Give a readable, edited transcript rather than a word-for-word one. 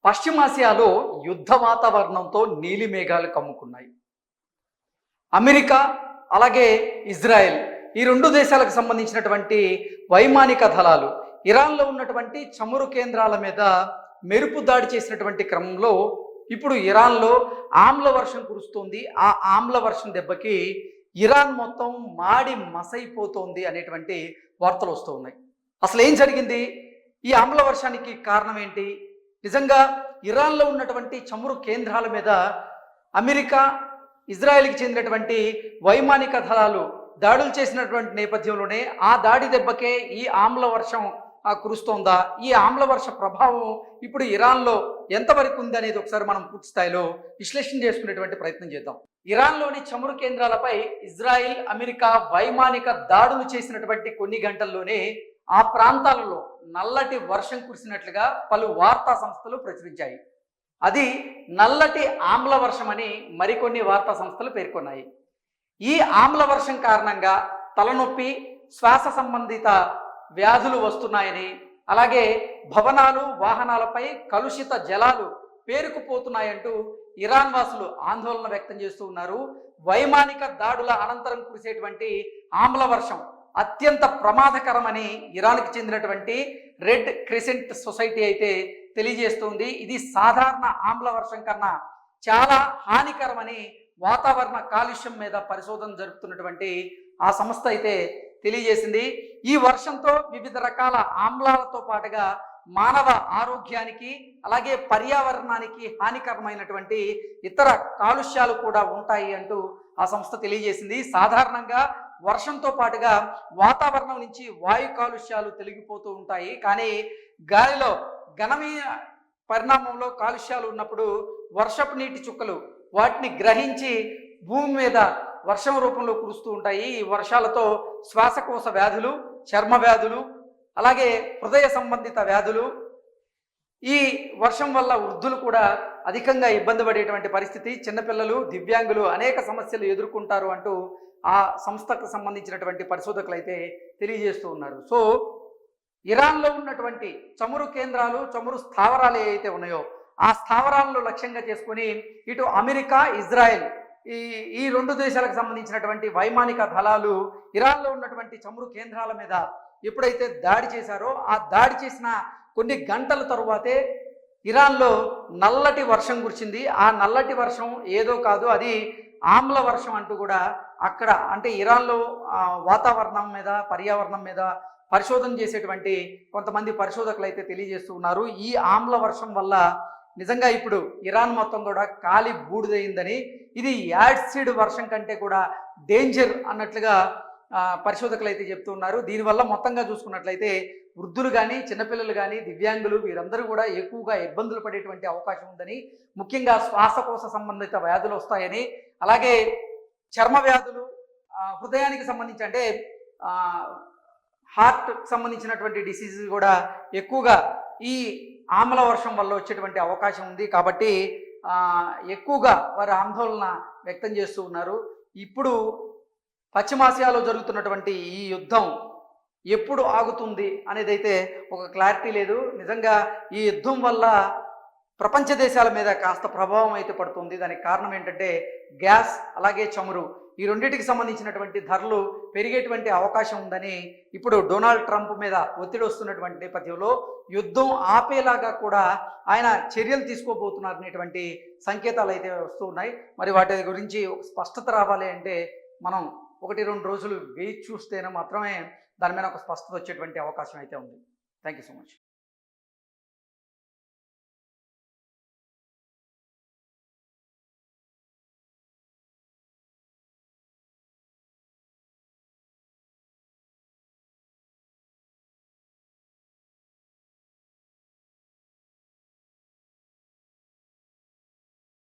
పశ్చిమాసియాలో యుద్ధ వాతావరణంతో నీలి మేఘాలు కమ్ముకున్నాయి. అమెరికా అలాగే ఇజ్రాయెల్ ఈ రెండు దేశాలకు సంబంధించినటువంటి వైమానిక దళాలు ఇరాన్లో ఉన్నటువంటి చమురు కేంద్రాల మీద మెరుపు దాడి చేసినటువంటి క్రమంలో ఇప్పుడు ఇరాన్లో ఆమ్ల వర్షం కురుస్తోంది. ఆ ఆమ్ల వర్షం దెబ్బకి ఇరాన్ మొత్తం మాడి మసైపోతోంది అనేటువంటి వార్తలు వస్తూ ఉన్నాయి. అసలు ఏం జరిగింది? ఈ ఆమ్ల వర్షానికి కారణం ఏంటి? నిజంగా ఇరాన్లో ఉన్నటువంటి చమురు కేంద్రాల మీద అమెరికా ఇజ్రాయెల్కి చెందినటువంటి వైమానిక దళాలు దాడులు చేసినటువంటి నేపథ్యంలోనే ఆ దాడి దెబ్బకే ఈ ఆమ్ల వర్షం కురుస్తోందా? ఈ ఆమ్ల వర్ష ప్రభావం ఇప్పుడు ఇరాన్లో ఎంతవరకు ఉంది అనేది ఒకసారి మనం పూర్తి స్థాయిలో విశ్లేషణ చేసుకునేటువంటి ప్రయత్నం చేద్దాం. ఇరాన్లోని చమురు కేంద్రాలపై ఇజ్రాయిల్ అమెరికా వైమానిక దాడులు చేసినటువంటి కొన్ని గంటల్లోనే ఆ ప్రాంతాలలో నల్లటి వర్షం కురిసినట్లుగా పలు వార్తా సంస్థలు ప్రచురించాయి. అది నల్లటి ఆమ్ల వర్షం అని మరికొన్ని వార్తా సంస్థలు పేర్కొన్నాయి. ఈ ఆమ్ల వర్షం కారణంగా తలనొప్పి, శ్వాస సంబంధిత వ్యాధులు వస్తున్నాయని, అలాగే భవనాలు, వాహనాలపై కలుషిత జలాలు పేరుకుపోతున్నాయంటూ ఇరాన్ వాసులు ఆందోళన వ్యక్తం చేస్తూ ఉన్నారు. వైమానిక దాడుల అనంతరం కురిసేటువంటి ఆమ్ల వర్షం అత్యంత ప్రమాదకరమని ఇరాన్కి చెందినటువంటి రెడ్ క్రిసెంట్ సొసైటీ అయితే తెలియజేస్తుంది. ఇది సాధారణ ఆమ్ల వర్షం కన్నా చాలా హానికరమని వాతావరణ కాలుష్యం మీద పరిశోధన జరుపుతున్నటువంటి ఆ సంస్థ అయితే తెలియజేసింది. ఈ వర్షంతో వివిధ రకాల ఆమ్లాలతో పాటుగా మానవ ఆరోగ్యానికి అలాగే పర్యావరణానికి హానికరమైనటువంటి ఇతర కాలుష్యాలు కూడా ఉంటాయి అంటూ ఆ సంస్థ తెలియజేసింది. సాధారణంగా వర్షంతో పాటుగా వాతావరణం నుంచి వాయు కాలుష్యాలు తొలగిపోతూ ఉంటాయి. కానీ గాలిలో ఘనమైన పరిణామంలో కాలుష్యాలు ఉన్నప్పుడు వర్షపు నీటి చుక్కలు వాటిని గ్రహించి భూమి మీద వర్షం రూపంలో కురుస్తూ ఉంటాయి. ఈ వర్షాలతో శ్వాసకోశ వ్యాధులు, చర్మ వ్యాధులు, అలాగే హృదయ సంబంధిత వ్యాధులు, ఈ వర్షం వల్ల వృద్ధులు కూడా అధికంగా ఇబ్బంది పడేటువంటి పరిస్థితి, చిన్నపిల్లలు, దివ్యాంగులు అనేక సమస్యలు ఎదుర్కొంటారు అంటూ ఆ సంస్థకు సంబంధించినటువంటి పరిశోధకులు అయితే తెలియజేస్తూ ఉన్నారు. సో ఇరాన్లో ఉన్నటువంటి చమురు కేంద్రాలు, చమురు స్థావరాలు ఏవైతే ఉన్నాయో ఆ స్థావరాలను లక్ష్యంగా చేసుకొని ఇటు అమెరికా, ఇజ్రాయెల్ ఈ రెండు దేశాలకు సంబంధించినటువంటి వైమానిక దళాలు ఇరాన్లో ఉన్నటువంటి చమురు కేంద్రాల మీద ఎప్పుడైతే దాడి చేశారో ఆ దాడి చేసిన కొన్ని గంటల తరువాతే ఇరాన్లో నల్లటి వర్షం కురిచింది. ఆ నల్లటి వర్షం ఏదో కాదు, అది ఆమ్ల వర్షం అంటూ కూడా అక్కడ అంటే ఇరాన్లో వాతావరణం మీద, పర్యావరణం మీద పరిశోధన చేసేటువంటి కొంతమంది పరిశోధకులు అయితే తెలియజేస్తూ ఉన్నారు. ఈ ఆమ్ల వర్షం వల్ల నిజంగా ఇప్పుడు ఇరాన్ మొత్తం కూడా కాలి బూడిదయిందని, ఇది యాసిడ్ వర్షం కంటే కూడా డేంజర్ అన్నట్లుగా పరిశోధకులు అయితే చెప్తూ ఉన్నారు. దీనివల్ల మొత్తంగా చూసుకున్నట్లయితే వృద్ధులు కానీ, చిన్నపిల్లలు కానీ, దివ్యాంగులు వీరందరూ కూడా ఎక్కువగా ఇబ్బందులు పడేటువంటి అవకాశం ఉందని, ముఖ్యంగా శ్వాసకోశ సంబంధిత వ్యాధులు వస్తాయని, అలాగే చర్మ వ్యాధులు, హృదయానికి సంబంధించి అంటే హార్ట్కి సంబంధించినటువంటి డిసీజ్ కూడా ఎక్కువగా ఈ ఆమ్ల వర్షం వల్ల వచ్చేటువంటి అవకాశం ఉంది. కాబట్టి ఎక్కువగా వారు ఆందోళన వ్యక్తం చేస్తూ ఉన్నారు. ఇప్పుడు పశ్చిమాసియాలో జరుగుతున్నటువంటి ఈ యుద్ధం ఎప్పుడు ఆగుతుంది అనేది అయితే ఒక క్లారిటీ లేదు. నిజంగా ఈ యుద్ధం వల్ల ప్రపంచ దేశాల మీద కాస్త ప్రభావం అయితే పడుతుంది. దానికి కారణం ఏంటంటే గ్యాస్ అలాగే చమురు, ఈ రెండింటికి సంబంధించినటువంటి ధరలు పెరిగేటువంటి అవకాశం ఉందని ఇప్పుడు డొనాల్డ్ ట్రంప్ మీద ఒత్తిడి వస్తున్నటువంటి నేపథ్యంలో యుద్ధం ఆపేలాగా కూడా ఆయన చర్యలు తీసుకోబోతున్నారు అనేటువంటి సంకేతాలు అయితే వస్తూ ఉన్నాయి. మరి వాటి గురించి ఒక స్పష్టత రావాలి అంటే మనం 1-2 రోజులు వేచి చూస్తేనే మాత్రమే దాని మీద ఒక స్పష్టత వచ్చేటువంటి అవకాశం అయితే ఉంది. Thank you so much.